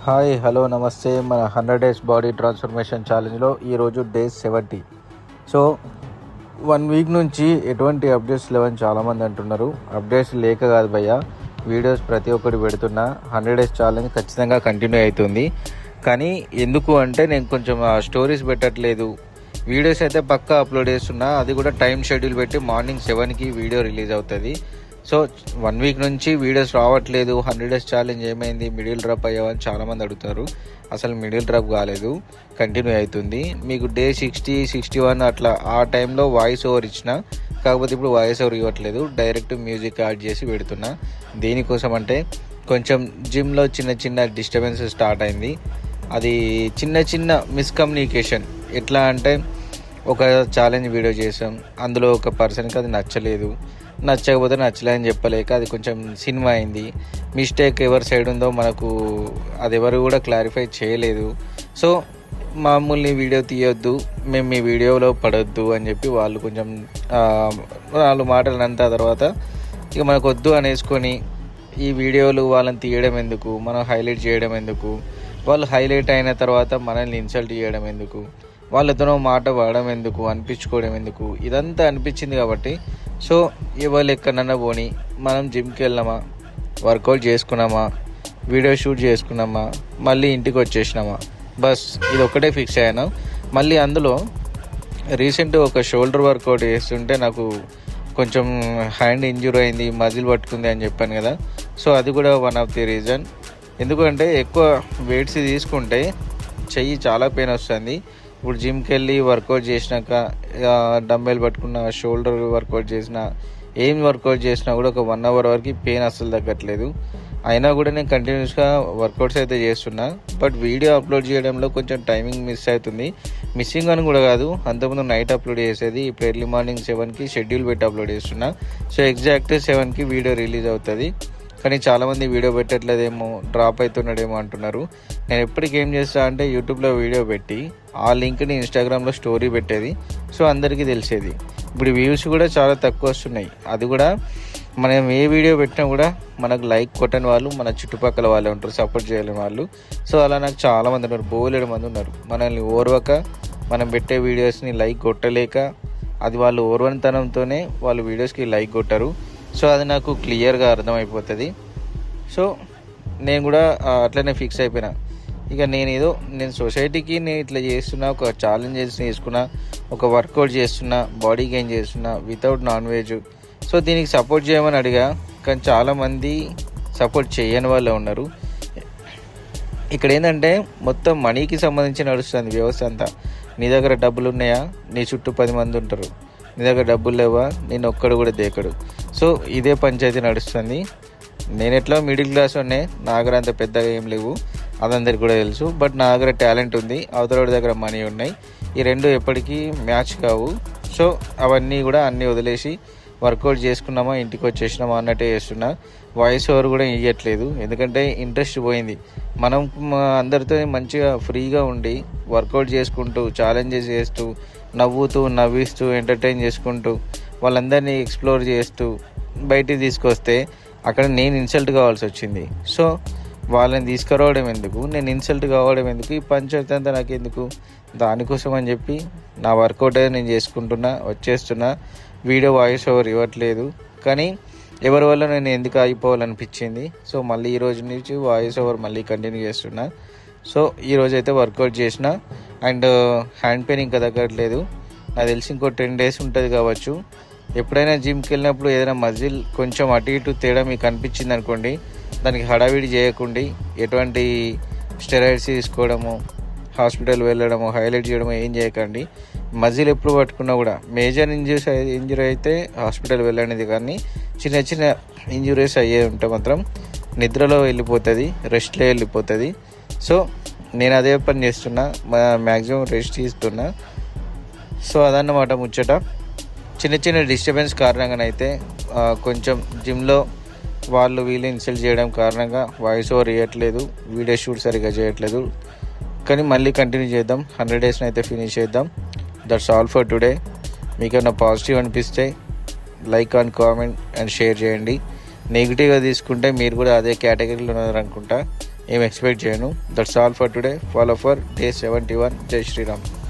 Hi hello నమస్తే. మన 100 days body transformation ఛాలెంజ్లో ఈరోజు డే 70. సో 1 వీక్ నుంచి ఎటువంటి అప్డేట్స్ లేవని చాలామంది అంటున్నారు. అప్డేట్స్ లేక కాదు భయ్య, వీడియోస్ ప్రతి ఒక్కటి పెడుతున్నా. 100 డేస్ ఛాలెంజ్ ఖచ్చితంగా కంటిన్యూ అవుతుంది. కానీ ఎందుకు అంటే నేను కొంచెం స్టోరీస్ పెట్టట్లేదు. వీడియోస్ అయితే పక్కా అప్లోడ్ చేస్తున్నా, అది కూడా టైం షెడ్యూల్ పెట్టి మార్నింగ్ 7కి వీడియో రిలీజ్ అవుతుంది. సో 1 వీక్ నుంచి వీడియోస్ రావట్లేదు. 100 డేస్ ఛాలెంజ్ ఏమైంది, మిడిల్ డ్రాప్ అయ్యావని చాలామంది అడుగుతారు. అసలు మిడిల్ డ్రాప్ కాలేదు, కంటిన్యూ అవుతుంది. మీకు డే 60, 61 అట్లా ఆ టైంలో వాయిస్ ఓవర్ ఇచ్చిన, కాకపోతే ఇప్పుడు వాయిస్ ఓవర్ ఇవ్వట్లేదు, డైరెక్ట్ మ్యూజిక్ యాడ్ చేసి పెడుతున్నా. దేనికోసం అంటే కొంచెం జిమ్లో చిన్న డిస్టర్బెన్స్ స్టార్ట్ అయింది. అది చిన్న మిస్కమ్యూనికేషన్. ఎట్లా అంటే ఒక ఛాలెంజ్ వీడియో చేసాం, అందులో ఒక పర్సన్కి అది నచ్చకపోతే నచ్చలే అని చెప్పలేక అది కొంచెం సినిమా అయింది. మిస్టేక్ ఎవరి సైడ్ ఉందో మనకు అది ఎవరు కూడా క్లారిఫై చేయలేదు. సో మామూలు వీడియో తీయొద్దు, మేము మీ వీడియోలో పడొద్దు అని చెప్పి వాళ్ళు కొంచెం వాళ్ళు మాటలంతా తర్వాత ఇక మనకు వద్దు అనేసుకొని ఈ వీడియోలు వాళ్ళని తీయడం ఎందుకు, మనం హైలైట్ చేయడం ఎందుకు, వాళ్ళు హైలైట్ అయిన తర్వాత మనల్ని ఇన్సల్ట్ చేయడం ఎందుకు, వాళ్ళతో మాట పడడం ఎందుకు, అనిపించుకోవడం ఎందుకు, ఇదంతా అనిపించింది. కాబట్టి సో ఎవరు ఎక్కడన్నా పోని మనం జిమ్కి వెళ్ళామా, వర్కౌట్ చేసుకున్నామా, వీడియో షూట్ చేసుకున్నామా, మళ్ళీ ఇంటికి వచ్చేసినామా, బస్ ఇది ఒక్కటే ఫిక్స్ అయ్యాను. మళ్ళీ అందులో రీసెంట్ ఒక షోల్డర్ వర్కౌట్ చేస్తుంటే నాకు కొంచెం హ్యాండ్ ఇంజూర్ అయింది, మజిల్ పట్టుకుంది అని చెప్పాను కదా. సో అది కూడా వన్ ఆఫ్ ది రీజన్. ఎందుకంటే ఎక్కువ వెయిట్స్ తీసుకుంటే చెయ్యి చాలా పెయిన్ వస్తుంది. ఇప్పుడు జిమ్కి వెళ్ళి వర్కౌట్ చేసినాక డంబెల్ పట్టుకున్న, షోల్డర్ వర్కౌట్ చేసిన, ఏం వర్కౌట్ చేసినా కూడా ఒక 1 అవర్ వరకు పెయిన్ అస్సలు తగ్గట్లేదు. అయినా కూడా నేను కంటిన్యూస్గా వర్కౌట్స్ అయితే చేస్తున్నా. బట్ వీడియో అప్లోడ్ చేయడంలో కొంచెం టైమింగ్ మిస్ అవుతుంది. మిస్సింగ్ అని కూడా కాదు, అంతకుముందు నైట్ అప్లోడ్ చేసేది, ఇప్పుడు ఎర్లీ మార్నింగ్ 7కి షెడ్యూల్ పెట్టి అప్లోడ్ చేస్తున్నా. సో ఎగ్జాక్ట్ 7కి వీడియో రిలీజ్ అవుతుంది. కానీ చాలామంది వీడియో పెట్టట్లేదేమో, డ్రాప్ అవుతున్నాడేమో అంటున్నారు. నేను ఎప్పటికీ ఏం చేస్తా అంటే యూట్యూబ్లో వీడియో పెట్టి ఆ లింక్ని ఇన్స్టాగ్రామ్లో స్టోరీ పెట్టేది, సో అందరికీ తెలిసేది. ఇప్పుడు వ్యూస్ కూడా చాలా తక్కువ వస్తున్నాయి. అది కూడా మనం ఏ వీడియో పెట్టినా కూడా మనకు లైక్ కొట్టని వాళ్ళు మన చుట్టుపక్కల వాళ్ళే ఉంటారు, సపోర్ట్ చేయలేని వాళ్ళు. సో అలా నాకు చాలామంది ఉన్నారు, బోలెడు మంది ఉన్నారు. మనల్ని ఓర్వక మనం పెట్టే వీడియోస్ని లైక్ కొట్టలేక, అది వాళ్ళు ఓర్వనితనంతోనే వాళ్ళు వీడియోస్కి లైక్ కొట్టరు. సో అది నాకు క్లియర్గా అర్థమైపోతుంది. సో నేను కూడా అట్లనే ఫిక్స్ అయిపోయినా. ఇక నేను సొసైటీకి నేను ఇట్లా చేస్తున్నా, ఒక ఛాలెంజెస్ చేసుకున్నా, ఒక వర్కౌట్ చేస్తున్నా, బాడీ గెయిన్ చేస్తున్నా వితౌట్ నాన్ వెజ్. సో దీనికి సపోర్ట్ చేయమని అడిగా, కానీ చాలామంది సపోర్ట్ చేయని వాళ్ళే ఉన్నారు. ఇక్కడ ఏంటంటే మొత్తం మనీకి సంబంధించి నడుస్తుంది వ్యవస్థ అంతా. నీ దగ్గర డబ్బులు ఉన్నాయా, నీ చుట్టూ 10 మంది ఉంటారు. నీ దగ్గర డబ్బులు లేవా, నేను ఒక్కడు కూడా దేకడు. సో ఇదే పంచాయతీ నడుస్తుంది. నేను ఎట్లా మిడిల్ క్లాస్ ఉన్నా, నా దగ్గర అంత పెద్దగా ఏం లేవు, అదందరికి కూడా తెలుసు. బట్ నా దగ్గర టాలెంట్ ఉంది, అవతల దగ్గర మనీ ఉన్నాయి. ఈ రెండు ఎప్పటికీ మ్యాచ్ కావు. సో అవన్నీ కూడా అన్నీ వదిలేసి వర్కౌట్ చేసుకున్నామా, ఇంటికి వచ్చేసినామా అన్నట్టే చేస్తున్నా. వాయిస్ ఓవర్ కూడా ఇవ్వట్లేదు, ఎందుకంటే ఇంట్రెస్ట్ పోయింది. మనం అందరితో మంచిగా ఫ్రీగా ఉండి వర్కౌట్ చేసుకుంటూ, ఛాలెంజెస్ చేస్తూ, నవ్విస్తూ ఎంటర్టైన్ చేసుకుంటూ, వాళ్ళందరినీ ఎక్స్ప్లోర్ చేస్తూ బయటికి తీసుకొస్తే అక్కడ నేను ఇన్సల్ట్ కావాల్సి వచ్చింది. సో వాళ్ళని తీసుకురావడం ఎందుకు, నేను ఇన్సల్ట్ కావడం ఎందుకు, ఈ పంచాయతీ అంతా నాకు ఎందుకు? దానికోసం అని చెప్పి నా వర్కౌట్ అయితే నేను చేసుకుంటున్నా, వచ్చేస్తున్నా. వీడియో వాయిస్ ఓవర్ ఇవ్వట్లేదు, కానీ ఎవరి వల్ల నేను ఎందుకు అయిపోవాలనిపించింది. సో మళ్ళీ ఈరోజు నుంచి వాయిస్ ఓవర్ మళ్ళీ కంటిన్యూ చేస్తున్నా. సో ఈరోజు అయితే వర్కౌట్ చేసిన, అండ్ హ్యాండ్ పెయిన్ ఇంకా తగ్గట్లేదు. నాకు తెలిసి ఇంకో 10 డేస్ ఉంటుంది కావచ్చు. ఎప్పుడైనా జిమ్కి వెళ్ళినప్పుడు ఏదైనా మజిల్ కొంచెం అటు ఇటు తేడా మీకు అనిపించింది అనుకోండి, దానికి హడావిడి చేయకుండా, ఎటువంటి స్టెరాయిడ్స్ తీసుకోవడము, హాస్పిటల్ వెళ్ళడము, హైలైట్ చేయడము ఏం చేయకండి. మజిల్ ఎప్పుడు పట్టుకున్నా కూడా మేజర్ ఇంజరీ అయితే హాస్పిటల్ వెళ్ళనేది, కానీ చిన్న ఇంజురీస్ అయ్యే ఉంటే మాత్రం నిద్రలో వెళ్ళిపోతుంది, రెస్ట్లో వెళ్ళిపోతుంది. సో నేను అదే పని చేస్తున్నా, మ్యాక్సిమం రెస్ట్ ఇస్తున్నా. సో అదన్నమాట ముచ్చట. చిన్న డిస్టర్బెన్స్ కారణంగానైతే కొంచెం జిమ్లో వీళ్ళు ఇన్సల్ట్ చేయడం కారణంగా వాయిస్ ఓవర్ ఇవ్వట్లేదు, వీడియో షూట్ సరిగ్గా చేయట్లేదు. కానీ మళ్ళీ కంటిన్యూ చేద్దాం, 100 డేస్ని అయితే ఫినిష్ చేద్దాం. That's all for today. మీకు ఏమైనా పాజిటివ్ అనిపిస్తే like and comment and share చేయండి. నెగిటివ్గా తీసుకుంటే మీరు కూడా అదే కేటగిరీలో ఉన్నారనుకుంటా. ఏం ఎక్స్పెక్ట్ చేయను. That's all for today. Follow for day 71. జై శ్రీరామ్.